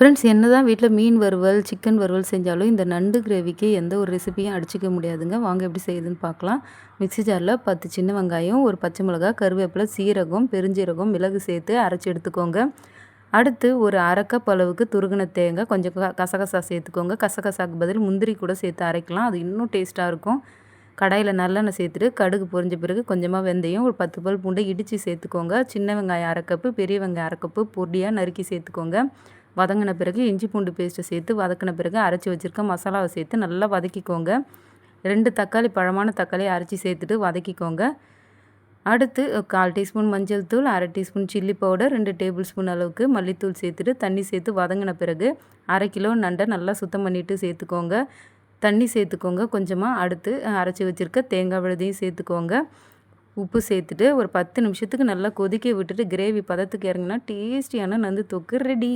Friends என்னதான் வீட்ல மீன் வறுவல், சிக்கன் வறுவல் செஞ்சாலும் இந்த நண்டு கிரேவிக்கு எந்த ஒரு ரெசிபியும் அடிச்சுக்க முடியாதுங்க. வாங்க எப்படி செய்யுதுன்னு பார்க்கலாம். மிக்ஸி ஜார்ல 10 சின்ன வெங்காயம், ஒரு பச்சை மிளகாய், கருவேப்பிலை, சீரகம், பெருஞ்சீரகம், மிளகு சேர்த்து அரைச்சு எடுத்துக்கோங்க. அடுத்து ஒரு 1/2 கப் அளவுக்கு துருகுன தேங்காய், கொஞ்சம் கசகசா சேர்த்துக்கோங்க. கசகசாக்கு பதில் முந்திரி கூட சேர்த்து அரைக்கலாம். அது இன்னும் டேஸ்ட்டாக இருக்கும். கடாயில் நல்லெண்ணெய் சேர்த்துட்டு கடுகு பொரிஞ்ச பிறகு கொஞ்சமாக வெந்தயம், ஒரு 10 பல் பூண்டை இடித்து சேர்த்துக்கோங்க. சின்ன வெங்காயம் 1/2 கப்பு, பெரிய வெங்காயம் 1/2 கப்பு பொடியாக நறுக்கி சேர்த்துக்கோங்க. வதங்கின பிறகு இஞ்சி பூண்டு பேஸ்ட்டை சேர்த்து வதக்கின பிறகு அரைச்சி வச்சுருக்க மசாலாவை சேர்த்து நல்லா வதக்கிக்கோங்க. 2 தக்காளி, பழமான தக்காளியை அரைச்சி சேர்த்துட்டு வதக்கிக்கோங்க. அடுத்து 1/4 டீஸ்பூன் மஞ்சள் தூள், 1/2 teaspoon chilli powder, 2 table spoon அளவுக்கு மல்லித்தூள் சேர்த்துட்டு தண்ணி சேர்த்து வதங்கின பிறகு 1/2 கிலோ நண்டை நல்லா சுத்தம் பண்ணிவிட்டு சேர்த்துக்கோங்க. தண்ணி சேர்த்துக்கோங்க கொஞ்சமாக. அடுத்து அரைச்சி வச்சுருக்க தேங்காய் விழுதையும் சேர்த்துக்கோங்க. உப்பு சேர்த்துட்டு ஒரு 10 நிமிஷத்துக்கு நல்லா கொதிக்க விட்டுட்டு கிரேவி பதத்துக்கு இறங்கினா டேஸ்டியான நண்டு தொக்கு ரெடி.